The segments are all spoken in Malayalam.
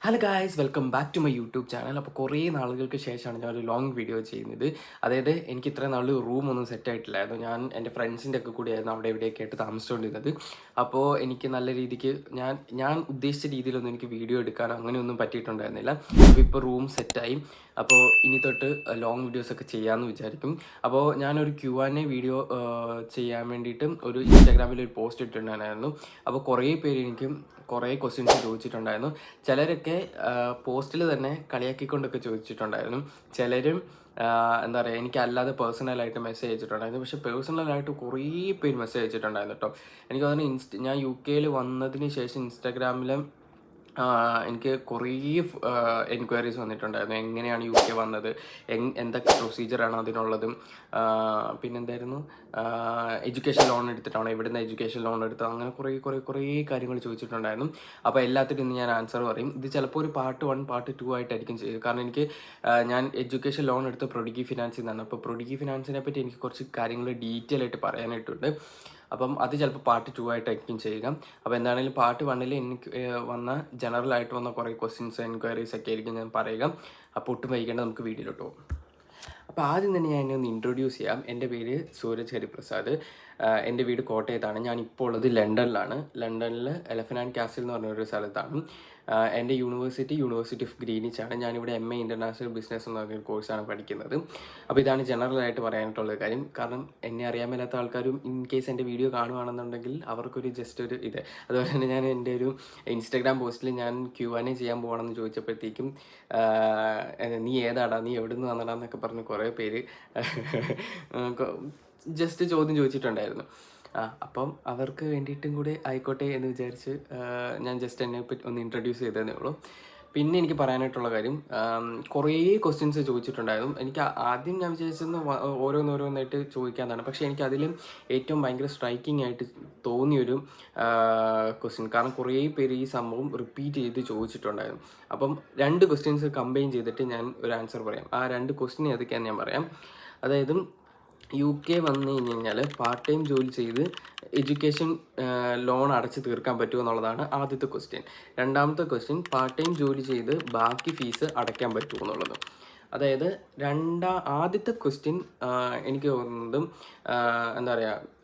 Hello guys, welcome back to my YouTube channel. അപ്പോൾ കുറേ നാളുകൾക്ക് ശേഷമാണ് ഞാൻ ഒരു ലോങ് വീഡിയോ ചെയ്യുന്നത്. അതായത് എനിക്ക് ഇത്ര നാൾ റൂമൊന്നും സെറ്റ് ആയിട്ടില്ലായിരുന്നു. ഞാൻ എൻ്റെ ഫ്രണ്ട്സിൻ്റെ ഒക്കെ കൂടിയായിരുന്നു അവിടെ ഇവിടെയൊക്കെ ആയിട്ട് താമസിച്ചുകൊണ്ടിരുന്നത്. അപ്പോൾ എനിക്ക് നല്ല രീതിക്ക് ഞാൻ ഉദ്ദേശിച്ച രീതിയിലൊന്നും എനിക്ക് വീഡിയോ എടുക്കാനോ അങ്ങനെയൊന്നും പറ്റിയിട്ടുണ്ടായിരുന്നില്ല. അപ്പോൾ ഇപ്പോൾ റൂം സെറ്റായി. അപ്പോൾ ഇനി തൊട്ട് ലോങ് വീഡിയോസൊക്കെ ചെയ്യാമെന്ന് വിചാരിക്കും. അപ്പോൾ ഞാനൊരു Q&A വീഡിയോ ചെയ്യാൻ വേണ്ടിയിട്ട് ഒരു ഇൻസ്റ്റാഗ്രാമിൽ ഒരു പോസ്റ്റ് ഇട്ടിട്ടുണ്ടായിരുന്നു. അപ്പോൾ കുറേ പേര് എനിക്ക് കുറേ ക്വസ്റ്റ്യൻസ് ചോദിച്ചിട്ടുണ്ടായിരുന്നു. ചിലരൊക്കെ പോസ്റ്റിൽ തന്നെ കളിയാക്കിക്കൊണ്ടൊക്കെ ചോദിച്ചിട്ടുണ്ടായിരുന്നു. ചിലരും എന്താ പറയുക, എനിക്ക് അല്ലാതെ പേഴ്സണലായിട്ട് മെസ്സേജ് അയച്ചിട്ടുണ്ടായിരുന്നു. പക്ഷേ പേഴ്സണലായിട്ട് കുറേ പേര് മെസ്സേജ് അയച്ചിട്ടുണ്ടായിരുന്നു കേട്ടോ. എനിക്ക് തോന്നുന്നു ഞാൻ UK വന്നതിന് ശേഷം ഇൻസ്റ്റാഗ്രാമിൽ എനിക്ക് കുറേ എൻക്വയറീസ് വന്നിട്ടുണ്ടായിരുന്നു. എങ്ങനെയാണ് UK വന്നത്, എന്തൊക്കെ പ്രൊസീജിയറാണ് അതിനുള്ളതും, പിന്നെന്തായിരുന്നു, എഡ്യൂക്കേഷൻ ലോൺ എടുത്തിട്ടാണോ, എവിടുന്ന് എഡ്യൂക്കേഷൻ ലോൺ എടുത്തത്, അങ്ങനെ കുറേ കാര്യങ്ങൾ ചോദിച്ചിട്ടുണ്ടായിരുന്നു. അപ്പോൾ എല്ലാത്തിനും ഇന്ന് ഞാൻ ആൻസർ പറയും. ഇത് ചിലപ്പോൾ ഒരു പാർട്ട് 1 പാർട്ട് 2 ആയിട്ടായിരിക്കും ചെയ്യുക. കാരണം ഞാൻ എഡ്യൂക്കേഷൻ ലോൺ എടുത്ത് പ്രൊഡിഗി ഫിനാൻസിൽ നിന്നാണ്. അപ്പോൾ പ്രൊഡിഗി ഫിനാൻസിനെ പറ്റി എനിക്ക് കുറച്ച് കാര്യങ്ങൾ ഡീറ്റെയിൽ ആയിട്ട് പറയാനായിട്ടുണ്ട്. അപ്പം അത് ചിലപ്പോൾ പാർട്ട് 2 ആയിട്ടായിരിക്കും ചെയ്യുക. അപ്പോൾ എന്താണെങ്കിലും പാർട്ട് 1 എനിക്ക് വന്ന ജനറലായിട്ട് വന്ന കുറേ ക്വസ്റ്റ്യൻസ് എൻക്വയറീസ് ഒക്കെ ആയിരിക്കും ഞാൻ പറയുക. അപ്പോൾ ഒട്ടും വൈകേണ്ട, നമുക്ക് വീഡിയോയിലോട്ട് പോകും. അപ്പോൾ ആദ്യം തന്നെ ഞാൻ എന്നെ ഒന്ന് ഇൻട്രൊഡ്യൂസ് ചെയ്യാം. എൻ്റെ പേര് സൂരജ് ഹരിപ്രസാദ്. എൻ്റെ വീട് കോട്ടയത്താണ്. ഞാനിപ്പോൾ ഉള്ളത് ലണ്ടനിലാണ്. ലണ്ടനിൽ എലഫന്റ് ആൻഡ് കാസിൽ എന്ന് പറഞ്ഞൊരു സ്ഥലത്താണ്. എൻ്റെ യൂണിവേഴ്സിറ്റി ഓഫ് ഗ്രീനിച്ച് ആണ്. ഞാനിവിടെ MA ഇൻ്റർനാഷണൽ ബിസിനസ് എന്ന് പറഞ്ഞൊരു കോഴ്സാണ് പഠിക്കുന്നത്. അപ്പോൾ ഇതാണ് ജനറലായിട്ട് പറയാനായിട്ടുള്ള കാര്യം. കാരണം എന്നെ അറിയാൻ മേലാത്ത ആൾക്കാരും ഇൻ കേസ് എൻ്റെ വീഡിയോ കാണുകയാണെന്നുണ്ടെങ്കിൽ അവർക്കൊരു ജസ്റ്റ് ഒരു ഇത്. അതുപോലെ തന്നെ ഞാൻ എൻ്റെ ഒരു ഇൻസ്റ്റാഗ്രാം പോസ്റ്റിൽ ഞാൻ Q&A ചെയ്യാൻ പോകണമെന്ന് ചോദിച്ചപ്പോഴത്തേക്കും നീ ഏതാടാ, നീ എവിടെ നിന്ന് വന്നടാന്നൊക്കെ പറഞ്ഞ് കുറേ പേര് ജസ്റ്റ് ചോദ്യം ചോദിച്ചിട്ടുണ്ടായിരുന്നു. അപ്പം അവർക്ക് വേണ്ടിയിട്ടും കൂടെ ആയിക്കോട്ടെ എന്ന് വിചാരിച്ച് ഞാൻ ജസ്റ്റ് എന്നെ പറ്റി ഒന്ന് ഇൻട്രൊഡ്യൂസ് ചെയ്തതേ ഉള്ളൂ. പിന്നെ എനിക്ക് പറയാനായിട്ടുള്ള കാര്യം, കുറേ ക്വസ്റ്റ്യൻസ് ചോദിച്ചിട്ടുണ്ടായിരുന്നു. എനിക്ക് ആദ്യം ഞാൻ വിചാരിച്ചെന്ന് ഓരോന്നായിട്ട് ചോദിക്കാമെന്നാണ്. പക്ഷേ എനിക്കതിലും ഏറ്റവും ഭയങ്കര സ്ട്രൈക്കിംഗ് ആയിട്ട് തോന്നിയൊരു ക്വസ്റ്റ്യൻ, കാരണം കുറേ പേര് ഈ സംഭവം റിപ്പീറ്റ് ചെയ്ത് ചോദിച്ചിട്ടുണ്ടായിരുന്നു. അപ്പം 2 ക്വസ്റ്റ്യൻസ് കമ്പൈൻ ചെയ്തിട്ട് ഞാൻ ഒരു ആൻസർ പറയാം. ആ 2 ക്വസ്റ്റ്യൻ ഏതൊക്കെയാണെന്ന് ഞാൻ പറയാം. അതായത് UK വന്നു കഴിഞ്ഞാൽ പാർട്ട് ടൈം ജോലി ചെയ്ത് എഡ്യൂക്കേഷൻ ലോൺ അടച്ച് തീർക്കാൻ പറ്റുമോ എന്നുള്ളതാണ് ആദ്യത്തെ ക്വസ്റ്റ്യൻ. രണ്ടാമത്തെ ക്വസ്റ്റ്യൻ, പാർട്ട് ടൈം ജോലി ചെയ്ത് ബാക്കി ഫീസ് അടയ്ക്കാൻ പറ്റുമോ എന്നുള്ളത്. അതായത് ആദ്യത്തെ ക്വസ്റ്റ്യൻ എനിക്ക് തോന്നുന്നത് എന്താ പറയുക,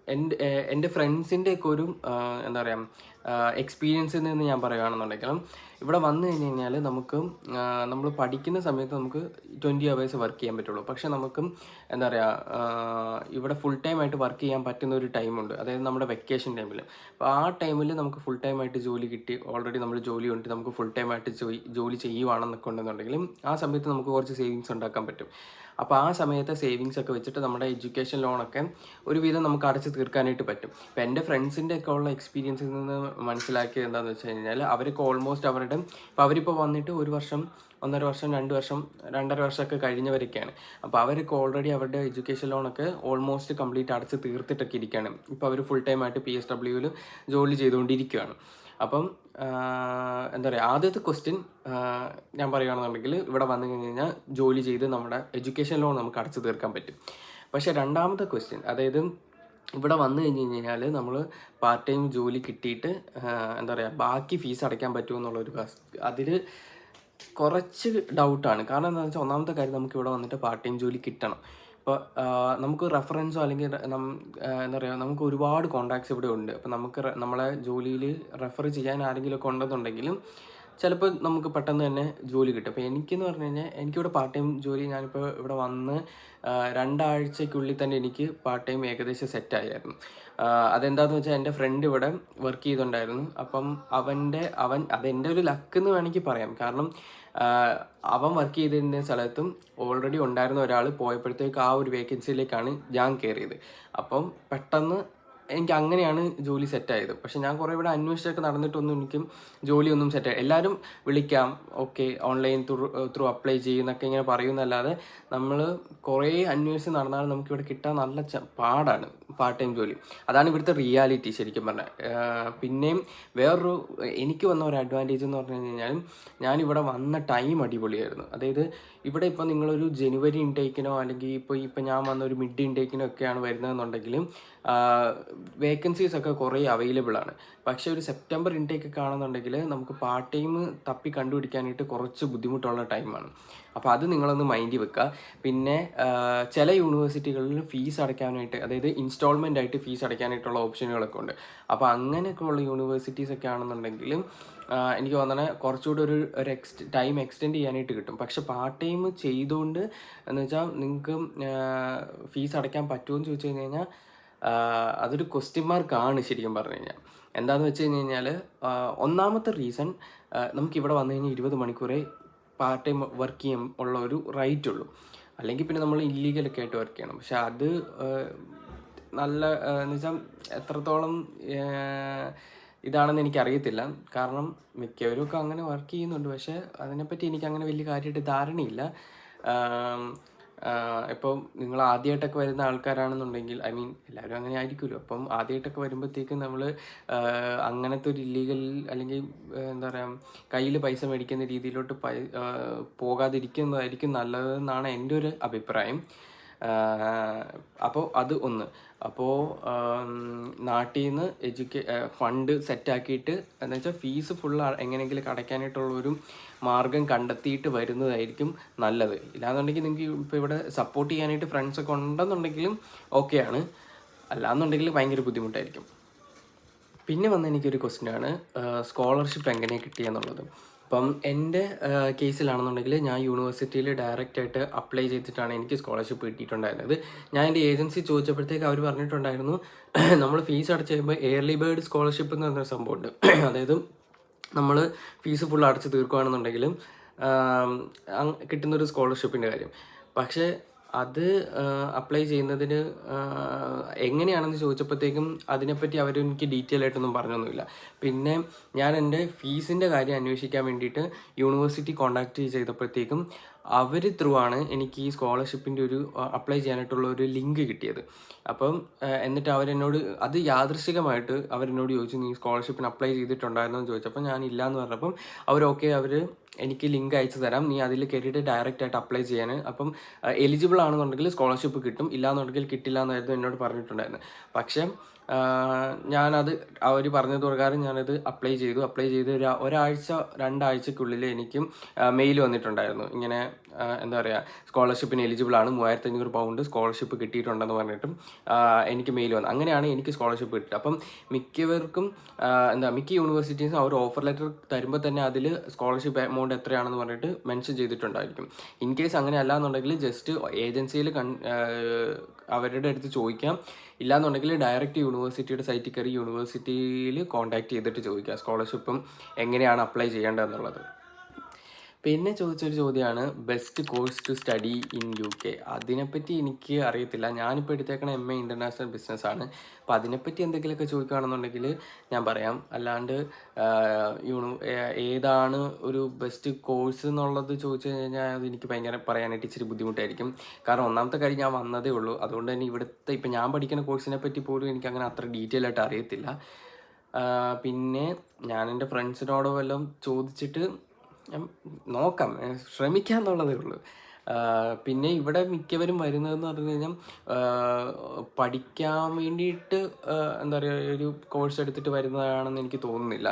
എൻ്റെ ഫ്രണ്ട്സിൻ്റെയൊക്കെ ഒരു എന്താ പറയുക എക്സ്പീരിയൻസിൽ നിന്ന് ഞാൻ പറയുകയാണെന്നുണ്ടെങ്കിലും, ഇവിടെ വന്നു കഴിഞ്ഞ് കഴിഞ്ഞാൽ നമുക്ക് നമ്മൾ പഠിക്കുന്ന സമയത്ത് നമുക്ക് 20 hours വർക്ക് ചെയ്യാൻ പറ്റുള്ളൂ. പക്ഷെ നമുക്ക് എന്താ പറയുക, ഇവിടെ ഫുൾ ടൈം ആയിട്ട് വർക്ക് ചെയ്യാൻ പറ്റുന്ന ഒരു ടൈമുണ്ട്. അതായത് നമ്മുടെ വെക്കേഷൻ ടൈമിൽ. അപ്പോൾ ആ ടൈമിൽ നമുക്ക് ഫുൾ ടൈം ആയിട്ട് ജോലി കിട്ടി, ഓൾറെഡി നമ്മൾ ജോലി ഉണ്ട്, നമുക്ക് ഫുൾ ടൈം ആയിട്ട് ജോലി ചെയ്യുവാണെന്നൊക്കെ ഉണ്ടെന്നുണ്ടെങ്കിലും ആ സമയത്ത് നമുക്ക് കുറച്ച് സേവിങ്സ് ഉണ്ടാക്കാൻ പറ്റും. അപ്പോൾ ആ സമയത്തെ സേവിങ്സ് ഒക്കെ വെച്ചിട്ട് നമ്മുടെ എഡ്യൂക്കേഷൻ ലോണൊക്കെ ഒരുവിധം നമുക്ക് അടച്ച് തീർക്കാനായിട്ട് പറ്റും. ഇപ്പോൾ എൻ്റെ ഫ്രണ്ട്സിൻ്റെ ഒക്കെ ഉള്ള എക്സ്പീരിയൻസിൽ നിന്ന് മനസ്സിലാക്കിയത് എന്താണെന്ന് വെച്ച് കഴിഞ്ഞാൽ, അവർക്ക് ഓൾമോസ്റ്റ് ഇപ്പോൾ അവരിപ്പോൾ വന്നിട്ട് 1 വർഷം, 1.5 വർഷം, 2 വർഷം, 2.5 വർഷമൊക്കെ കഴിഞ്ഞവരൊക്കെയാണ്. അപ്പോൾ അവർക്ക് ഓൾറെഡി അവരുടെ എഡ്യൂക്കേഷൻ ലോണൊക്കെ ഓൾമോസ്റ്റ് കംപ്ലീറ്റ് അടച്ച് തീർത്തിട്ടൊക്കെ ഇരിക്കുകയാണ്. ഇപ്പോൾ അവർ ഫുൾ ടൈം ആയിട്ട് PSWയിൽ ജോലി ചെയ്തുകൊണ്ടിരിക്കുകയാണ്. അപ്പം എന്താ പറയുക, ആദ്യത്തെ ക്വസ്റ്റ്യൻ ഞാൻ പറയുകയാണെന്നുണ്ടെങ്കിൽ, ഇവിടെ വന്നു കഴിഞ്ഞാൽ ജോലി ചെയ്ത് നമ്മുടെ എഡ്യൂക്കേഷൻ ലോൺ നമുക്ക് അടച്ചു തീർക്കാൻ പറ്റും. പക്ഷേ രണ്ടാമത്തെ ക്വസ്റ്റ്യൻ, അതായത് ഇവിടെ വന്നു കഴിഞ്ഞ് കഴിഞ്ഞാൽ നമ്മൾ പാർട്ട് ടൈം ജോലി കിട്ടിയിട്ട് എന്താ പറയുക ബാക്കി ഫീസ് അടയ്ക്കാൻ പറ്റുമോ എന്നുള്ളൊരു അതിൽ കുറച്ച് ഡൗട്ടാണ്. കാരണം എന്താണെന്ന് വെച്ചാൽ, ഒന്നാമത്തെ കാര്യം, നമുക്ക് ഇവിടെ വന്നിട്ട് പാർട്ട് ടൈം ജോലി കിട്ടണം. ഇപ്പോൾ നമുക്ക് റെഫറൻസോ അല്ലെങ്കിൽ എന്താ പറയുക, നമുക്ക് ഒരുപാട് കോൺടാക്ട്സ് ഇവിടെ ഉണ്ട്. അപ്പോൾ നമുക്ക് നമ്മളെ ജോലിയിൽ റെഫർ ചെയ്യാൻ ആരെങ്കിലുമൊക്കെ ഉണ്ടെന്നുണ്ടെങ്കിലും ചിലപ്പോൾ നമുക്ക് പെട്ടെന്ന് തന്നെ ജോലി കിട്ടും. അപ്പോൾ എനിക്കെന്ന് പറഞ്ഞു കഴിഞ്ഞാൽ, എനിക്കിവിടെ പാർട്ട് ടൈം ജോലി, ഞാനിപ്പോൾ ഇവിടെ വന്ന് 2 ആഴ്ചയ്ക്കുള്ളിൽ തന്നെ എനിക്ക് പാർട്ട് ടൈം ഏകദേശം സെറ്റായിരുന്നു. അതെന്താണെന്ന് വെച്ചാൽ, എൻ്റെ ഫ്രണ്ട് ഇവിടെ വർക്ക് ചെയ്തിട്ടുണ്ടായിരുന്നു. അപ്പം അതെൻ്റെ ഒരു ലക്ക് എന്ന് വേണമെങ്കിൽ പറയാം. കാരണം അവൻ വർക്ക് ചെയ്തിരുന്ന സ്ഥലത്തും ഓൾറെഡി ഉണ്ടായിരുന്ന ഒരാൾ പോയപ്പോഴത്തേക്ക് ആ ഒരു വേക്കൻസിയിലേക്കാണ് ഞാൻ കയറിയത്. അപ്പം പെട്ടെന്ന് എനിക്ക് അങ്ങനെയാണ് ജോലി സെറ്റായത്. പക്ഷെ ഞാൻ കുറേ ഇവിടെ അന്വേഷിച്ചൊക്കെ നടന്നിട്ടൊന്നും എനിക്കും ജോലിയൊന്നും സെറ്റായി. എല്ലാവരും വിളിക്കാം, ഓക്കെ ഓൺലൈൻ ത്രൂ അപ്ലൈ ചെയ്യുന്നൊക്കെ ഇങ്ങനെ പറയുന്നല്ലാതെ നമ്മൾ കുറേ അന്വേഷിച്ച് നടന്നാലും നമുക്കിവിടെ കിട്ടാൻ നല്ല പാടാണ് പാർട്ട് ടൈം ജോലി. അതാണ് ഇവിടുത്തെ റിയാലിറ്റി ശരിക്കും പറഞ്ഞാൽ. പിന്നെയും വേറൊരു എനിക്ക് വന്ന ഒരു അഡ്വാൻറ്റേജ് എന്ന് പറഞ്ഞു കഴിഞ്ഞാൽ, ഞാനിവിടെ വന്ന ടൈം അടിപൊളിയായിരുന്നു. അതായത് ഇവിടെ ഇപ്പോൾ നിങ്ങളൊരു ജനുവരി ഇൻടേക്കിനോ അല്ലെങ്കിൽ ഇപ്പോൾ ഞാൻ വന്ന ഒരു മിഡ് ഇൻടേക്കിനോ ഒക്കെയാണ് വരുന്നതെന്നുണ്ടെങ്കിലും വേക്കൻസീസ് ഒക്കെ കുറേ അവൈലബിൾ ആണ്. പക്ഷേ ഒരു സെപ്റ്റംബർ ഇൻടേക്ക് ഒക്കെ ആണെന്നുണ്ടെങ്കിൽ നമുക്ക് പാർട്ട് ടൈം തപ്പി കണ്ടുപിടിക്കാനായിട്ട് കുറച്ച് ബുദ്ധിമുട്ടുള്ള ടൈമാണ്. അപ്പോൾ അത് നിങ്ങളൊന്ന് മൈൻഡിൽ വെക്കുക. പിന്നെ ചില യൂണിവേഴ്സിറ്റികളിൽ ഫീസ് അടയ്ക്കാനായിട്ട്, അതായത് ഇൻസ്റ്റാൾമെൻ്റ് ആയിട്ട് ഫീസ് അടയ്ക്കാനായിട്ടുള്ള ഓപ്ഷനുകളൊക്കെ ഉണ്ട്. അപ്പോൾ അങ്ങനെയൊക്കെ ഉള്ള യൂണിവേഴ്സിറ്റീസ് ഒക്കെ ആണെന്നുണ്ടെങ്കിൽ എനിക്ക് തോന്നണേ കുറച്ചുകൂടി ഒരു ടൈം എക്സ്റ്റെൻഡ് ചെയ്യാനായിട്ട് കിട്ടും. പക്ഷെ പാർട്ട് ടൈം ചെയ്തുകൊണ്ട് എന്ന് വെച്ചാൽ നിങ്ങൾക്ക് ഫീസ് അടയ്ക്കാൻ പറ്റുമോ എന്ന് ചോദിച്ചു കഴിഞ്ഞ് കഴിഞ്ഞാൽ അതൊരു ക്വസ്റ്റ്യൻ മാർക്കാണ് ശരിക്കും പറഞ്ഞു കഴിഞ്ഞാൽ. എന്താണെന്ന് വെച്ച് കഴിഞ്ഞ് കഴിഞ്ഞാൽ ഒന്നാമത്തെ റീസൺ, നമുക്കിവിടെ വന്നു കഴിഞ്ഞാൽ 20 മണിക്കൂറേ പാർട്ട് ടൈം വർക്ക് ചെയ്യാൻ ഉള്ള ഒരു റൈറ്റ് ഉള്ളൂ. അല്ലെങ്കിൽ പിന്നെ നമ്മൾ ഇല്ലീഗലൊക്കെ ആയിട്ട് വർക്ക് ചെയ്യണം. പക്ഷെ അത് നല്ല എന്ന് വെച്ചാൽ എത്രത്തോളം ഇതാണെന്ന് എനിക്കറിയത്തില്ല. കാരണം മിക്കവരും അങ്ങനെ വർക്ക് ചെയ്യുന്നുണ്ട്. പക്ഷേ അതിനെപ്പറ്റി എനിക്ക് അങ്ങനെ വലിയ കാര്യമായിട്ട് ധാരണയില്ല. ഇപ്പം നിങ്ങൾ ആദ്യമായിട്ടൊക്കെ വരുന്ന ആൾക്കാരാണെന്നുണ്ടെങ്കിൽ, ഐ മീൻ എല്ലാവരും അങ്ങനെ ആയിരിക്കുമല്ലോ. അപ്പം ആദ്യമായിട്ടൊക്കെ വരുമ്പോഴത്തേക്കും നമ്മൾ അങ്ങനത്തെ ഒരു ഇല്ലീഗൽ അല്ലെങ്കിൽ എന്താ പറയുക കയ്യിൽ പൈസ മേടിക്കുന്ന രീതിയിലോട്ട് പോകാതിരിക്കുന്നതായിരിക്കും നല്ലതെന്നാണ് എൻ്റെ ഒരു അഭിപ്രായം. അപ്പോൾ അത് ഒന്ന്. അപ്പോൾ നാട്ടിൽ നിന്ന് ഫണ്ട് സെറ്റാക്കിയിട്ട് എന്ന് വെച്ചാൽ ഫീസ് ഫുൾ എങ്ങനെയെങ്കിലും അടയ്ക്കാനായിട്ടുള്ളൊരു മാർഗം കണ്ടെത്തിയിട്ട് വരുന്നതായിരിക്കും നല്ലത്. ഇല്ലാന്നുണ്ടെങ്കിൽ നിങ്ങൾക്ക് ഇപ്പോൾ ഇവിടെ സപ്പോർട്ട് ചെയ്യാനായിട്ട് ഫ്രണ്ട്സൊക്കെ ഉണ്ടെന്നുണ്ടെങ്കിലും ഓക്കെയാണ്, അല്ലാന്നുണ്ടെങ്കിൽ ഭയങ്കര ബുദ്ധിമുട്ടായിരിക്കും. പിന്നെ എനിക്കൊരു ക്വസ്റ്റ്യനാണ്, സ്കോളർഷിപ്പ് എങ്ങനെ കിട്ടിയെന്നുള്ളത്. അപ്പം എൻ്റെ കേസിലാണെന്നുണ്ടെങ്കിൽ ഞാൻ യൂണിവേഴ്സിറ്റിയിൽ ഡയറക്റ്റായിട്ട് അപ്ലൈ ചെയ്തിട്ടാണ് എനിക്ക് സ്കോളർഷിപ്പ് കിട്ടിയിട്ടുണ്ടായിരുന്നത്. ഞാൻ എൻ്റെ ഏജൻസി ചോദിച്ചപ്പോഴത്തേക്ക് അവർ പറഞ്ഞിട്ടുണ്ടായിരുന്നു, നമ്മൾ ഫീസ് അടച്ച് കഴിയുമ്പോൾ എയർലി ബേർഡ് സ്കോളർഷിപ്പ് എന്ന് പറഞ്ഞൊരു സംഭവമുണ്ട്. അതായത് നമ്മൾ ഫീസ് ഫുൾ അടച്ച് തീർക്കുകയാണെന്നുണ്ടെങ്കിലും കിട്ടുന്നൊരു സ്കോളർഷിപ്പിൻ്റെ കാര്യം. പക്ഷേ അത് അപ്ലൈ ചെയ്യുന്നതിന് എങ്ങനെയാണെന്ന് ചോദിച്ചപ്പോഴത്തേക്കും അതിനെപ്പറ്റി എനിക്ക് ഡീറ്റെയിൽ ആയിട്ടൊന്നും പറഞ്ഞൊന്നുമില്ല. പിന്നെ ഞാൻ എൻ്റെ ഫീസിൻ്റെ കാര്യം അന്വേഷിക്കാൻ വേണ്ടിയിട്ട് യൂണിവേഴ്സിറ്റി കോൺടാക്റ്റ് ചെയ്തപ്പോഴത്തേക്കും അവർ ത്രൂ ആണ് എനിക്ക് ഈ സ്കോളർഷിപ്പിൻ്റെ ഒരു അപ്ലൈ ചെയ്യാനായിട്ടുള്ള ഒരു ലിങ്ക് കിട്ടിയത്. അപ്പം എന്നിട്ട് അവരെന്നോട് അത് യാദൃശ്ചികമായിട്ട് അവരെന്നോട് ചോദിച്ചു, നീ സ്കോളർഷിപ്പിന് അപ്ലൈ ചെയ്തിട്ടുണ്ടായിരുന്നോ എന്ന് ചോദിച്ചപ്പോൾ ഞാൻ ഇല്ല എന്ന് പറഞ്ഞപ്പം അവർ എനിക്ക് ലിങ്ക് അയച്ചു തരാം, നീ അതിൽ കയറിയിട്ട് ഡയറക്റ്റ് ആയിട്ട് അപ്ലൈ ചെയ്യാൻ. അപ്പം എലിജിബിൾ ആണെന്നുണ്ടെങ്കിൽ സ്കോളർഷിപ്പ് കിട്ടും, ഇല്ലാന്നുണ്ടെങ്കിൽ കിട്ടില്ല എന്നായിരുന്നു എന്നോട് പറഞ്ഞിട്ടുണ്ടായിരുന്നത്. പക്ഷേ ഞാനത് അവർ പറഞ്ഞത് പ്രകാരം ഞാനത് അപ്ലൈ ചെയ്ത് ഒരാഴ്ച 2 ആഴ്ചക്കുള്ളിൽ എനിക്ക് മെയിൽ വന്നിട്ടുണ്ടായിരുന്നു. ഇങ്ങനെ എന്താ പറയുക, സ്കോളർഷിപ്പിന് എലിജിബിൾ ആണ്, 3500 പൗണ്ട് സ്കോളർഷിപ്പ് കിട്ടിയിട്ടുണ്ടെന്ന് പറഞ്ഞിട്ടും എനിക്ക് മെയിൽ വന്നു. അങ്ങനെയാണ് എനിക്ക് സ്കോളർഷിപ്പ് കിട്ടിയത്. അപ്പം മിക്ക യൂണിവേഴ്സിറ്റീസും അവർ ഓഫർ ലെറ്റർ തരുമ്പോൾ തന്നെ അതിൽ സ്കോളർഷിപ്പ് എമൗണ്ട് എത്രയാണെന്ന് പറഞ്ഞിട്ട് മെൻഷൻ ചെയ്തിട്ടുണ്ടായിരിക്കും. ഇൻ കേസ് അങ്ങനെ അല്ല എന്നുണ്ടെങ്കിൽ ജസ്റ്റ് ഏജൻസിയിൽ അവരുടെ അടുത്ത് ചോദിക്കാം, ഇല്ലാന്നുണ്ടെങ്കിൽ ഡയറക്റ്റ് യൂണിവേഴ്സിറ്റിയുടെ സൈറ്റിൽ കയറി യൂണിവേഴ്സിറ്റിയിൽ കോൺടാക്ട് ചെയ്തിട്ട് ചോദിക്കുക സ്കോളർഷിപ്പും എങ്ങനെയാണ് അപ്ലൈ ചെയ്യേണ്ടതെന്നുള്ളത്. പിന്നെ ചോദിച്ചൊരു ചോദ്യമാണ് best course to study in UK. അതിനെപ്പറ്റി എനിക്ക് അറിയത്തില്ല. ഞാനിപ്പോൾ എടുത്തേക്കണ MA ഇൻ്റർനാഷണൽ ബിസിനസ്സാണ്. അപ്പോൾ അതിനെപ്പറ്റി എന്തെങ്കിലുമൊക്കെ ചോദിക്കുകയാണെന്നുണ്ടെങ്കിൽ ഞാൻ പറയാം. അല്ലാണ്ട് ഏതാണ് ഒരു ബെസ്റ്റ് കോഴ്സ് എന്നുള്ളത് ചോദിച്ചു കഴിഞ്ഞാൽ അതെനിക്ക് ഭയങ്കര പറയാനായിട്ട് ഇച്ചിരി ബുദ്ധിമുട്ടായിരിക്കും. കാരണം ഒന്നാമത്തെ കാര്യം ഞാൻ വന്നതേ ഉള്ളൂ. അതുകൊണ്ട് തന്നെ ഇപ്പം ഞാൻ പഠിക്കുന്ന കോഴ്സിനെ പറ്റി പോലും എനിക്കങ്ങനെ അത്ര ഡീറ്റെയിൽ ആയിട്ട് അറിയത്തില്ല. പിന്നെ ഞാൻ എൻ്റെ ഫ്രണ്ട്സിനോട് വല്ലതും ചോദിച്ചിട്ട് നോക്കാം, ശ്രമിക്കാന്നുള്ളതേ ഉള്ളൂ. പിന്നെ ഇവിടെ മിക്കവരും വരുന്നതെന്ന് പറഞ്ഞു കഴിഞ്ഞാൽ പഠിക്കാൻ വേണ്ടിയിട്ട് എന്താ പറയുക ഒരു കോഴ്സ് എടുത്തിട്ട് വരുന്നതാണെന്ന് എനിക്ക് തോന്നുന്നില്ല.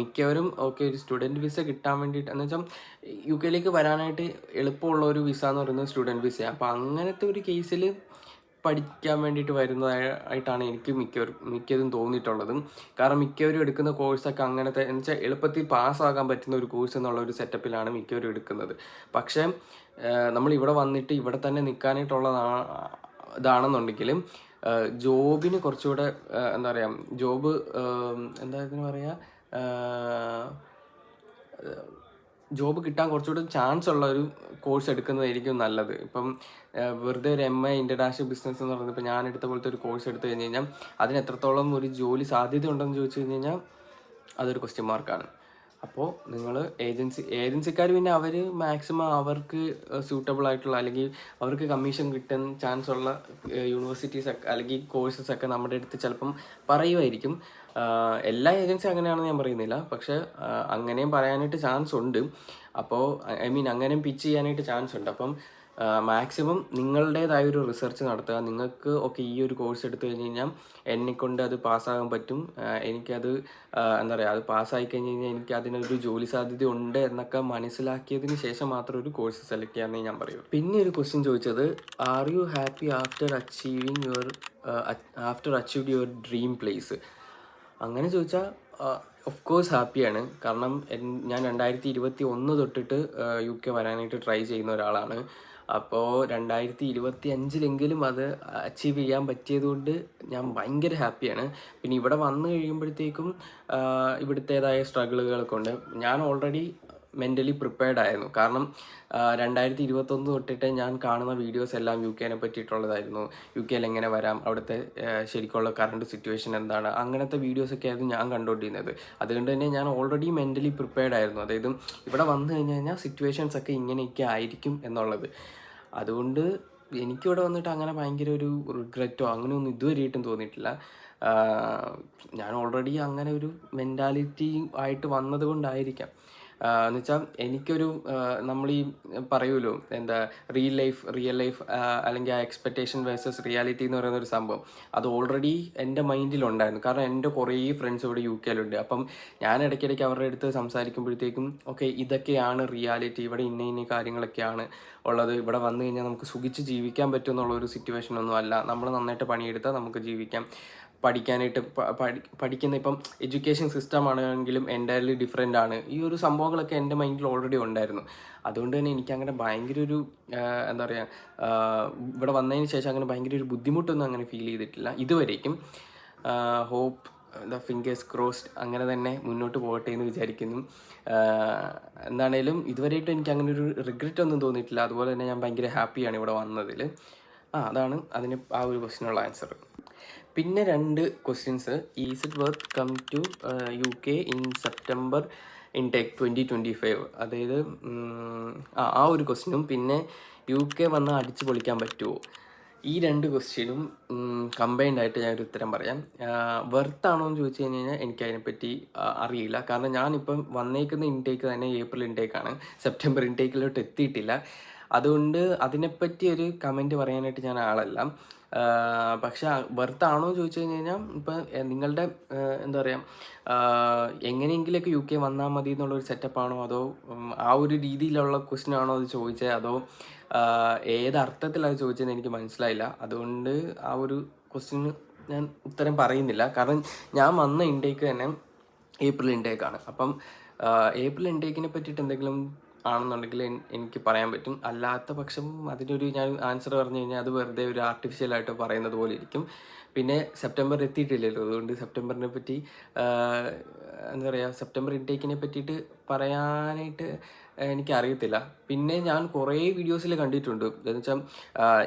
മിക്കവരും ഒരു സ്റ്റുഡൻറ്റ് വിസ കിട്ടാൻ വേണ്ടിയിട്ട് എന്ന് വെച്ചാൽ UK വരാനായിട്ട് എളുപ്പമുള്ള ഒരു വിസ എന്ന് പറയുന്നത് സ്റ്റുഡൻറ്റ് വിസയാണ്. അപ്പോൾ അങ്ങനത്തെ ഒരു കേസിൽ പഠിക്കാൻ വേണ്ടിയിട്ട് വരുന്നതായിട്ടാണ് എനിക്ക് മിക്കതും തോന്നിയിട്ടുള്ളതും. കാരണം മിക്കവരും എടുക്കുന്ന കോഴ്സൊക്കെ അങ്ങനത്തെ എന്ന് വെച്ചാൽ എളുപ്പത്തിൽ പാസ്സാകാൻ പറ്റുന്ന ഒരു കോഴ്സ് എന്നുള്ള ഒരു സെറ്റപ്പിലാണ് മിക്കവരും എടുക്കുന്നത്. പക്ഷേ നമ്മൾ ഇവിടെ വന്നിട്ട് ഇവിടെ തന്നെ നിൽക്കാനായിട്ടുള്ള ഇതാണെന്നുണ്ടെങ്കിലും ജോബിന് കുറച്ചുകൂടെ എന്താ പറയുക ജോബ് എന്താ ഇതിന് പറയുക ജോബ് കിട്ടാൻ കുറച്ചുകൂടി ചാൻസ് ഉള്ള ഒരു കോഴ്സ് എടുക്കുന്നതായിരിക്കും നല്ലത്. ഇപ്പം വെറുതെ ഒരു MA ഇൻ്റർനാഷണൽ ബിസിനസ് എന്ന് പറയുന്നത് ഇപ്പോൾ ഞാൻ എടുത്ത പോലത്തെ ഒരു കോഴ്സ് എടുത്തു കഴിഞ്ഞ് കഴിഞ്ഞാൽ അതിന് എത്രത്തോളം ഒരു ജോലി സാധ്യത ഉണ്ടെന്ന് ചോദിച്ചു കഴിഞ്ഞ് കഴിഞ്ഞാൽ അതൊരു ക്വസ്റ്റ്യൻ മാർക്കാണ്. അപ്പോൾ നിങ്ങൾ ഏജൻസിക്കാർ പിന്നെ അവർ മാക്സിമം അവർക്ക് സ്യൂട്ടബിൾ ആയിട്ടുള്ള അല്ലെങ്കിൽ അവർക്ക് കമ്മീഷൻ കിട്ടാൻ ചാൻസ് ഉള്ള യൂണിവേഴ്സിറ്റീസൊക്കെ അല്ലെങ്കിൽ കോഴ്സസൊക്കെ നമ്മുടെ അടുത്ത് ചിലപ്പം പറയുമായിരിക്കും. എല്ലാ ഏജൻസിയും അങ്ങനെയാണെന്ന് ഞാൻ പറയുന്നില്ല, പക്ഷേ അങ്ങനെയും പറയാനായിട്ട് ചാൻസ് ഉണ്ട്. അപ്പോൾ ഐ മീൻ അങ്ങനെയും പിച്ച് ചെയ്യാനായിട്ട് ചാൻസ് ഉണ്ട്. അപ്പം മാക്സിമം നിങ്ങളുടേതായ ഒരു റിസർച്ച് നടത്തുക. നിങ്ങൾക്ക് ഓക്കെ ഈ ഒരു കോഴ്സ് എടുത്തു കഴിഞ്ഞ് കഴിഞ്ഞാൽ എന്നെക്കൊണ്ട് അത് പാസ്സാകാൻ പറ്റും, എനിക്കത് എന്താ പറയുക, അത് പാസ്സായി കഴിഞ്ഞ് കഴിഞ്ഞാൽ എനിക്ക് അതിനൊരു ജോലി സാധ്യത ഉണ്ട് എന്നൊക്കെ മനസ്സിലാക്കിയതിന് ശേഷം മാത്രം ഒരു കോഴ്സ് സെലക്ട് ചെയ്യാമെന്നേ ഞാൻ പറയൂ. പിന്നെ ഒരു ക്വസ്റ്റ്യൻ ചോദിച്ചത്, are you happy after achieved your dream place? അങ്ങനെ ചോദിച്ചാൽ ഓഫ് കോഴ്സ് ഹാപ്പിയാണ്. കാരണം ഞാൻ 2021 തൊട്ടിട്ട് UK വരാനായിട്ട് ട്രൈ ചെയ്യുന്ന ഒരാളാണ്. അപ്പോൾ 2025 അത് അച്ചീവ് ചെയ്യാൻ പറ്റിയതുകൊണ്ട് ഞാൻ ഭയങ്കര ഹാപ്പിയാണ്. പിന്നെ ഇവിടെ വന്നു കഴിയുമ്പോഴത്തേക്കും ഇവിടുത്തേതായ സ്ട്രഗിളുകളൊക്കെ ഉണ്ട്. ഞാൻ ഓൾറെഡി മെൻ്റലി പ്രിപ്പയർഡ് ആയിരുന്നു. കാരണം 2021 തൊട്ടിട്ട് ഞാൻ കാണുന്ന വീഡിയോസ് എല്ലാം UK പറ്റിയിട്ടുള്ളതായിരുന്നു. UK എങ്ങനെ വരാം, അവിടുത്തെ ശരിക്കുള്ള കറണ്ട് സിറ്റുവേഷൻ എന്താണ്, അങ്ങനത്തെ വീഡിയോസൊക്കെ ആയിരുന്നു ഞാൻ കണ്ടുകൊണ്ടിരുന്നത്. അതുകൊണ്ട് തന്നെ ഞാൻ ഓൾറെഡി മെൻ്റലി പ്രിപ്പയർഡ് ആയിരുന്നു. അതായത് ഇവിടെ വന്നു കഴിഞ്ഞ് കഴിഞ്ഞാൽ സിറ്റുവേഷൻസ് ഒക്കെ ഇങ്ങനെയൊക്കെ ആയിരിക്കും എന്നുള്ളത്. അതുകൊണ്ട് എനിക്കിവിടെ വന്നിട്ട് അങ്ങനെ ഭയങ്കര ഒരു റിഗ്രറ്റോ അങ്ങനെയൊന്നും ഇതുവരെയായിട്ടും തോന്നിയിട്ടില്ല. ഞാൻ ഓൾറെഡി അങ്ങനെ ഒരു മെൻറ്റാലിറ്റി ആയിട്ട് വന്നത് കൊണ്ടായിരിക്കാം. എന്ന് വെച്ചാൽ എനിക്കൊരു നമ്മൾ ഈ പറയുമല്ലോ എന്താ റിയൽ ലൈഫ് അല്ലെങ്കിൽ ആ എക്സ്പെക്റ്റേഷൻ വേഴ്സസ് റിയാലിറ്റി എന്ന് പറയുന്ന ഒരു സംഭവം, അത് ഓൾറെഡി എൻ്റെ മൈൻഡിലുണ്ടായിരുന്നു. കാരണം എൻ്റെ കുറേ ഫ്രണ്ട്സ് ഇവിടെ UK അപ്പം ഞാൻ ഇടയ്ക്കിടയ്ക്ക് അവരുടെ അടുത്ത് സംസാരിക്കുമ്പോഴത്തേക്കും ഓക്കെ ഇതൊക്കെയാണ് റിയാലിറ്റി, ഇവിടെ ഇന്ന കാര്യങ്ങളൊക്കെയാണ് ഉള്ളത്, ഇവിടെ വന്നു കഴിഞ്ഞാൽ നമുക്ക് സുഖിച്ച് ജീവിക്കാൻ പറ്റും എന്നുള്ളൊരു സിറ്റുവേഷനൊന്നും അല്ല, നമ്മൾ നന്നായിട്ട് പണിയെടുത്താൽ നമുക്ക് ജീവിക്കാം. പഠിക്കാനായിട്ട് പഠിക്കുന്ന ഇപ്പം എഡ്യൂക്കേഷൻ സിസ്റ്റം ആണെങ്കിലും എൻ്റയർലി ഡിഫറെൻ്റ് ആണ്. ഈ ഒരു സംഭവങ്ങളൊക്കെ എൻ്റെ മൈൻഡിൽ ഓൾറെഡി ഉണ്ടായിരുന്നു. അതുകൊണ്ട് തന്നെ എനിക്കങ്ങനെ ഭയങ്കര ഒരു എന്താ പറയുക, ഇവിടെ വന്നതിന് ശേഷം അങ്ങനെ ഭയങ്കര ഒരു ബുദ്ധിമുട്ടൊന്നും അങ്ങനെ ഫീൽ ചെയ്തിട്ടില്ല ഇതുവരേക്കും. ഹോപ്പ് ഫിംഗേഴ്സ് ക്രോസ്ഡ് അങ്ങനെ തന്നെ മുന്നോട്ട് പോകട്ടെ എന്ന് വിചാരിക്കുന്നു. എന്താണേലും ഇതുവരെയായിട്ടും എനിക്ക് അങ്ങനെ ഒരു റിഗ്രറ്റ് ഒന്നും തോന്നിയിട്ടില്ല. അതുപോലെ തന്നെ ഞാൻ ഭയങ്കര ഹാപ്പിയാണ് ഇവിടെ വന്നതിൽ. അതാണ് അതിന് ആ ഒരു ക്വസ്റ്റിനുള്ള ആൻസർ. പിന്നെ 2 questions, is it worth come to UK in September intake 2025? അതായത് ആ ഒരു ക്വസ്റ്റ്യനും പിന്നെ UK വന്ന് അടിച്ചു പൊളിക്കാൻ പറ്റുമോ, ഈ 2 ക്വസ്റ്റ്യനും കമ്പൈൻഡ് ആയിട്ട് ഞാനൊരു ഉത്തരം പറയാം. വെർത്താണോ എന്ന് ചോദിച്ചു കഴിഞ്ഞ് കഴിഞ്ഞാൽ എനിക്കതിനെപ്പറ്റി അറിയില്ല. കാരണം ഞാനിപ്പം വന്നേക്കുന്ന ഇൻടേക്ക് തന്നെ ഏപ്രിൽ ഇൻടേക്കാണ്, സെപ്റ്റംബർ ഇൻടേക്കിലോട്ട് എത്തിയിട്ടില്ല. അതുകൊണ്ട് അതിനെപ്പറ്റി ഒരു കമൻറ്റ് പറയാനായിട്ട് ഞാൻ ആളല്ല. പക്ഷെ വെർത്താണോ എന്ന് ചോദിച്ചു കഴിഞ്ഞ് കഴിഞ്ഞാൽ ഇപ്പം നിങ്ങളുടെ എന്താ പറയുക, എങ്ങനെയെങ്കിലൊക്കെ UK വന്നാൽ മതി എന്നുള്ളൊരു സെറ്റപ്പാണോ, അതോ ആ ഒരു രീതിയിലുള്ള ക്വസ്റ്റ്യൻ ആണോ അത് ചോദിച്ചത്, അതോ ഏതർത്ഥത്തിലത് ചോദിച്ചതെന്ന് എനിക്ക് മനസ്സിലായില്ല. അതുകൊണ്ട് ആ ഒരു ക്വസ്റ്റ്യന് ഞാൻ ഉത്തരം പറയുന്നില്ല. കാരണം ഞാൻ വന്ന ഇൻടേക്ക് തന്നെ ഏപ്രിൽ ഇൻടേക്കാണ്. അപ്പം ഏപ്രിൽ ഇൻടേക്കിനെ പറ്റിയിട്ട് എന്തെങ്കിലും ആണെന്നുണ്ടെങ്കിൽ എനിക്ക് പറയാൻ പറ്റും. അല്ലാത്ത പക്ഷം അതിനൊരു ഞാൻ ആൻസർ പറഞ്ഞു കഴിഞ്ഞാൽ അത് വെറുതെ ഒരു ആർട്ടിഫിഷ്യലായിട്ട് പറയുന്നത് പോലെ ഇരിക്കും. പിന്നെ സെപ്റ്റംബർ എത്തിയിട്ടില്ലല്ലോ, അതുകൊണ്ട് സെപ്റ്റംബറിനെ പറ്റി എന്താ പറയുക, സെപ്റ്റംബർ ഇൻടേക്കിനെ പറ്റിയിട്ട് പറയാനായിട്ട് എനിക്കറിയത്തില്ല. പിന്നെ ഞാൻ കുറേ വീഡിയോസിൽ കണ്ടിട്ടുണ്ട്, എന്ന് വെച്ചാൽ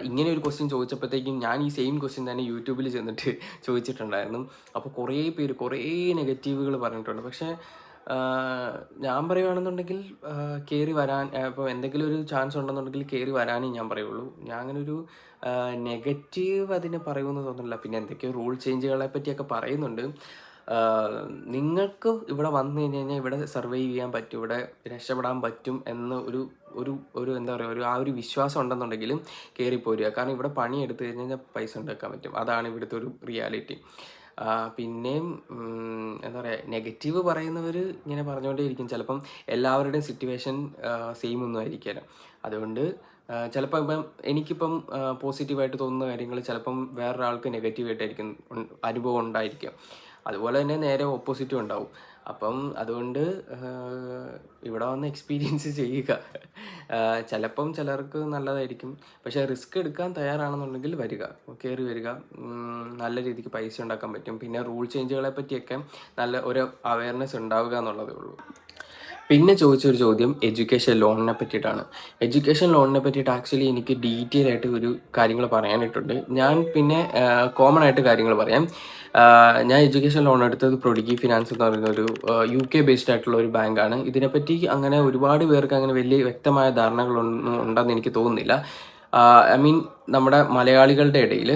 ഇങ്ങനെ ഒരു ക്വസ്റ്റ്യൻ ചോദിച്ചപ്പോഴത്തേക്കും ഞാൻ ഈ സെയിം ക്വസ്റ്റ്യൻ തന്നെ യൂട്യൂബിൽ ചെന്നിട്ട് ചോദിച്ചിട്ടുണ്ടായിരുന്നു. അപ്പോൾ കുറേ പേര് കുറേ നെഗറ്റീവുകൾ പറഞ്ഞിട്ടുണ്ട്. പക്ഷേ ഞാൻ പറയുകയാണെന്നുണ്ടെങ്കിൽ കയറി വരാൻ, ഇപ്പോൾ എന്തെങ്കിലും ഒരു ചാൻസ് ഉണ്ടെന്നുണ്ടെങ്കിൽ കയറി വരാനേ ഞാൻ പറയുള്ളൂ. ഞാൻ അങ്ങനെ ഒരു നെഗറ്റീവ് അതിന് പറയുമെന്ന് തോന്നുന്നില്ല. പിന്നെ എന്തൊക്കെയോ റൂൾ ചേഞ്ചുകളെ പറ്റിയൊക്കെ പറയുന്നുണ്ട്. നിങ്ങൾക്ക് ഇവിടെ വന്നു കഴിഞ്ഞ് കഴിഞ്ഞാൽ ഇവിടെ സർവൈവ് ചെയ്യാൻ പറ്റും, ഇവിടെ രക്ഷപ്പെടാൻ പറ്റും എന്ന് ഒരു എന്താ പറയുക, ആ ഒരു വിശ്വാസം ഉണ്ടെന്നുണ്ടെങ്കിലും കയറിപ്പോരുക. കാരണം ഇവിടെ പണി എടുത്തു കഴിഞ്ഞ് കഴിഞ്ഞാൽ പൈസ ഉണ്ടാക്കാൻ പറ്റും. അതാണ് ഇവിടുത്തെ ഒരു റിയാലിറ്റി. പിന്നെയും എന്താ പറയുക, നെഗറ്റീവ് പറയുന്നവർ ഇങ്ങനെ പറഞ്ഞുകൊണ്ടേയിരിക്കും. ചിലപ്പം എല്ലാവരുടെയും സിറ്റുവേഷൻ സെയിം ഒന്നും ആയിരിക്കില്ല. അതുകൊണ്ട് ചിലപ്പോൾ ഇപ്പം എനിക്കിപ്പം പോസിറ്റീവായിട്ട് തോന്നുന്ന കാര്യങ്ങൾ ചിലപ്പം വേറൊരാൾക്ക് നെഗറ്റീവായിട്ടായിരിക്കും അനുഭവം ഉണ്ടായിരിക്കും. അതുപോലെ തന്നെ നേരെ ഓപ്പോസിറ്റും ഉണ്ടാവും. അപ്പം അതുകൊണ്ട് ഇവിടെ വന്ന് എക്സ്പീരിയൻസ് ചെയ്യുക. ചിലപ്പം ചിലർക്ക് നല്ലതായിരിക്കും. പക്ഷേ റിസ്ക് എടുക്കാൻ തയ്യാറാണെന്നുണ്ടെങ്കിൽ കയറി വരിക. നല്ല രീതിക്ക് പൈസ ഉണ്ടാക്കാൻ പറ്റും. പിന്നെ റൂൾ ചേഞ്ചുകളെ പറ്റിയൊക്കെ നല്ല ഒരു അവയർനെസ് ഉണ്ടാവുക എന്നുള്ളതേ ഉള്ളൂ. പിന്നെ ചോദിച്ചൊരു ചോദ്യം എഡ്യൂക്കേഷൻ ലോണിനെ പറ്റിയിട്ടാണ്. എഡ്യൂക്കേഷൻ ലോണിനെ പറ്റിയിട്ട് ആക്ച്വലി എനിക്ക് ഡീറ്റെയിൽ ആയിട്ട് ഒരു കാര്യങ്ങൾ പറയാനായിട്ടുണ്ട്. ഞാൻ പിന്നെ കോമൺ ആയിട്ട് കാര്യങ്ങൾ പറയാം. ഞാൻ എഡ്യൂക്കേഷൻ ലോൺ എടുത്തത് പ്രൊഡിഗി ഫിനാൻസ് എന്ന് പറയുന്ന ഒരു UK ബേസ്ഡ് ആയിട്ടുള്ള ഒരു ബാങ്കാണ്. ഇതിനെപ്പറ്റി അങ്ങനെ ഒരുപാട് പേർക്ക് അങ്ങനെ വലിയ വ്യക്തമായ ധാരണകളൊന്നും ഉണ്ടെന്ന് എനിക്ക് തോന്നുന്നില്ല. ഐ മീൻ നമ്മുടെ മലയാളികളുടെ ഇടയിൽ.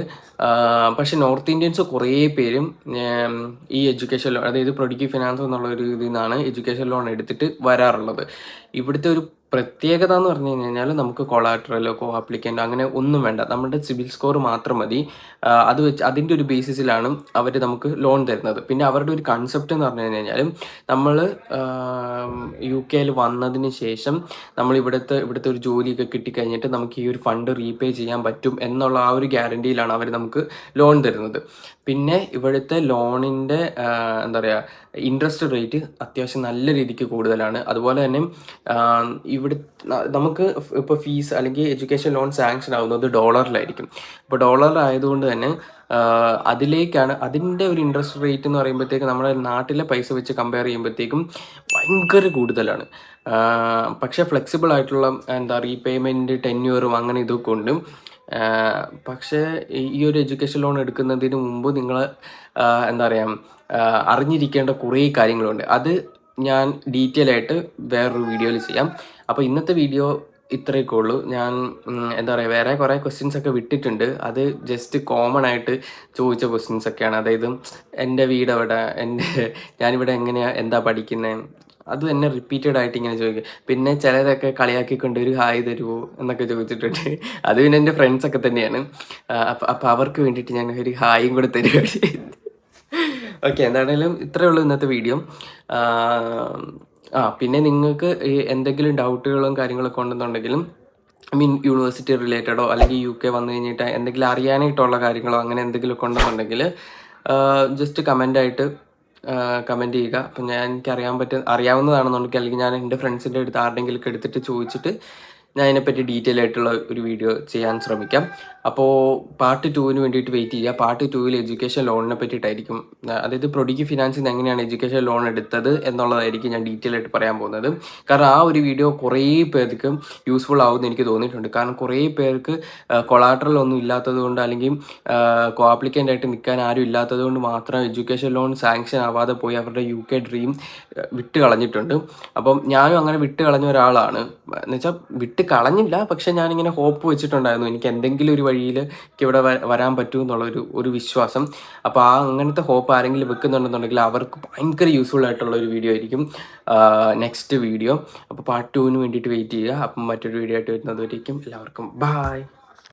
പക്ഷെ നോർത്ത് ഇന്ത്യൻസ് കുറേ പേരും ഈ എഡ്യൂക്കേഷൻ ലോൺ, അതായത് പ്രൊഡിഗി ഫിനാൻസ് എന്നുള്ള ഒരു ഇതിൽ നിന്നാണ് എഡ്യൂക്കേഷൻ ലോൺ എടുത്തിട്ട് വരാറുള്ളത്. ഇവിടുത്തെ ഒരു പ്രത്യേകത എന്ന് പറഞ്ഞു കഴിഞ്ഞാൽ നമുക്ക് കൊളാട്രലോ കോ ആപ്ലിക്കൻ്റോ അങ്ങനെ ഒന്നും വേണ്ട. നമ്മുടെ സിബിൽ സ്കോർ മാത്രം മതി. അത് വെച്ച് അതിൻ്റെ ഒരു ബേസിസിലാണ് അവർ നമുക്ക് ലോൺ തരുന്നത്. പിന്നെ അവരുടെ ഒരു കൺസെപ്റ്റ് എന്ന് പറഞ്ഞു കഴിഞ്ഞാൽ നമ്മൾ UK വന്നതിന് ശേഷം നമ്മൾ ഇവിടുത്തെ ഒരു ജോലിയൊക്കെ കിട്ടിക്കഴിഞ്ഞിട്ട് നമുക്ക് ഈ ഒരു ഫണ്ട് റീപേ ചെയ്യാൻ പറ്റും എന്നുള്ള ആ ഒരു ഗ്യാരണ്ടിയിലാണ് അവർ നമുക്ക് ലോൺ തരുന്നത്. പിന്നെ ഇവിടുത്തെ ലോണിൻ്റെ എന്താ പറയുക, ഇൻട്രസ്റ്റ് റേറ്റ് അത്യാവശ്യം നല്ല രീതിക്ക് കൂടുതലാണ്. അതുപോലെ തന്നെ ഇവിടെ നമുക്ക് ഇപ്പോൾ ഫീസ് അല്ലെങ്കിൽ എഡ്യൂക്കേഷൻ ലോൺ സാങ്ഷൻ ആവുന്നത് ഡോളറിലായിരിക്കും. അപ്പോൾ ഡോളറിലായതുകൊണ്ട് തന്നെ അതിലേക്കാണ് അതിൻ്റെ ഒരു ഇൻട്രസ്റ്റ് റേറ്റ് എന്ന് പറയുമ്പോഴത്തേക്കും നമ്മുടെ നാട്ടിലെ പൈസ വെച്ച് കമ്പയർ ചെയ്യുമ്പോഴത്തേക്കും ഭയങ്കര കൂടുതലാണ്. പക്ഷേ ഫ്ലെക്സിബിൾ ആയിട്ടുള്ള എന്താ റീപേയ്മെൻറ്റ് ടെന്യൂറും അങ്ങനെ ഇതൊക്കെ ഉണ്ട്. പക്ഷേ ഈ ഒരു എഡ്യൂക്കേഷൻ ലോൺ എടുക്കുന്നതിന് മുമ്പ് നിങ്ങൾ എന്താ പറയുക, അറിഞ്ഞിരിക്കേണ്ട കുറേ കാര്യങ്ങളുണ്ട്. അത് ഞാൻ ഡീറ്റെയിൽ ആയിട്ട് വേറൊരു വീഡിയോയിൽ ചെയ്യാം. അപ്പോൾ ഇന്നത്തെ വീഡിയോ ഇത്രയൊക്കെ ഉള്ളൂ. ഞാൻ എന്താ പറയുക, വേറെ കുറേ ക്വസ്റ്റ്യൻസ് ഒക്കെ വിട്ടിട്ടുണ്ട്. അത് ജസ്റ്റ് കോമൺ ആയിട്ട് ചോദിച്ച ക്വസ്റ്റ്യൻസ് ഒക്കെയാണ്. അതായത് എൻ്റെ വീട് എവിടെ, ഞാനിവിടെ എങ്ങനെയാണ്, എന്താ പഠിക്കുന്നത്, അത് തന്നെ റിപ്പീറ്റഡ് ആയിട്ട് ഇങ്ങനെ ചോദിക്കും. പിന്നെ ചിലതൊക്കെ കളിയാക്കിക്കൊണ്ട് ഒരു ഹായ് തരുമോ എന്നൊക്കെ ചോദിച്ചിട്ടുണ്ട്. അത് പിന്നെ എൻ്റെ ഫ്രണ്ട്സൊക്കെ തന്നെയാണ്. അപ്പോൾ അവർക്ക് വേണ്ടിയിട്ട് ഞാൻ ഒരു ഹായും കൂടെ തരുകയാണ്. ഓക്കെ, എന്താണേലും ഇത്രയേ ഉള്ളൂ ഇന്നത്തെ വീഡിയോ. പിന്നെ നിങ്ങൾക്ക് എന്തെങ്കിലും ഡൗട്ടുകളും കാര്യങ്ങളൊക്കെ ഉണ്ടെന്നുണ്ടെങ്കിലും യൂണിവേഴ്സിറ്റി റിലേറ്റഡോ അല്ലെങ്കിൽ UK വന്നു കഴിഞ്ഞിട്ട് എന്തെങ്കിലും അറിയാനായിട്ടുള്ള കാര്യങ്ങളോ അങ്ങനെ എന്തെങ്കിലുമൊക്കെ ഉണ്ടെന്നുണ്ടെങ്കിൽ ജസ്റ്റ് കമൻ്റായിട്ട് കമൻറ്റ് ചെയ്യുക. അപ്പം എനിക്ക് അറിയാവുന്നതാണെന്നുണ്ടെങ്കിൽ അല്ലെങ്കിൽ ഞാൻ എൻ്റെ ഫ്രണ്ട്സിൻ്റെ അടുത്ത് ആരുടെയെങ്കിലും എടുത്തിട്ട് ചോദിച്ചിട്ട് ഞാൻ അതിനെപ്പറ്റി ഡീറ്റെയിൽ ആയിട്ടുള്ള ഒരു വീഡിയോ ചെയ്യാൻ ശ്രമിക്കാം. അപ്പോൾ പാർട്ട് 2 വേണ്ടിയിട്ട് വെയിറ്റ് ചെയ്യുക. പാർട്ട് 2 എഡ്യൂക്കേഷൻ ലോണിനെ പറ്റിയിട്ടായിരിക്കും, അതായത് പ്രൊഡിഗി ഫിനാൻസിൽ നിന്ന് എങ്ങനെയാണ് എഡ്യൂക്കേഷൻ ലോൺ എടുത്തത് എന്നുള്ളതായിരിക്കും ഞാൻ ഡീറ്റെയിൽ ആയിട്ട് പറയാൻ പോകുന്നത്. കാരണം ആ ഒരു വീഡിയോ കുറേ പേർക്ക് യൂസ്ഫുൾ ആവുമെന്ന് എനിക്ക് തോന്നിയിട്ടുണ്ട്. കാരണം കുറേ പേർക്ക് കൊളാട്രൽ ഒന്നും ഇല്ലാത്തത് കൊണ്ട് അല്ലെങ്കിൽ കോ ആപ്ലിക്കൻ്റ് ആയിട്ട് നിൽക്കാൻ ആരും ഇല്ലാത്തത് കൊണ്ട് മാത്രം എഡ്യൂക്കേഷൻ ലോൺ സാങ്ഷൻ ആവാതെ പോയി അവരുടെ UK ഡ്രീം വിട്ട് കളഞ്ഞിട്ടുണ്ട്. അപ്പം ഞാനും അങ്ങനെ വിട്ട് കളഞ്ഞ ഒരാളാണ്. എന്നുവെച്ചാൽ വിട്ട് കളഞ്ഞില്ല, പക്ഷെ ഞാനിങ്ങനെ ഹോപ്പ് വെച്ചിട്ടുണ്ടായിരുന്നു എനിക്ക് എന്തെങ്കിലും ഒരു വഴിയിൽ എനിക്ക് ഇവിടെ വരാൻ പറ്റും എന്നുള്ളൊരു വിശ്വാസം. അപ്പോൾ അങ്ങനത്തെ ഹോപ്പ് ആരെങ്കിലും വെക്കുന്നുണ്ടെന്നുണ്ടെങ്കിൽ അവർക്ക് ഭയങ്കര യൂസ്ഫുൾ ആയിട്ടുള്ള ഒരു വീഡിയോ ആയിരിക്കും നെക്സ്റ്റ് വീഡിയോ. അപ്പോൾ പാർട്ട് 2 വേണ്ടിയിട്ട് വെയിറ്റ് ചെയ്യുക. അപ്പം മറ്റൊരു വീഡിയോ ആയിട്ട് വരുന്നതുവരേക്കും എല്ലാവർക്കും ബായ്.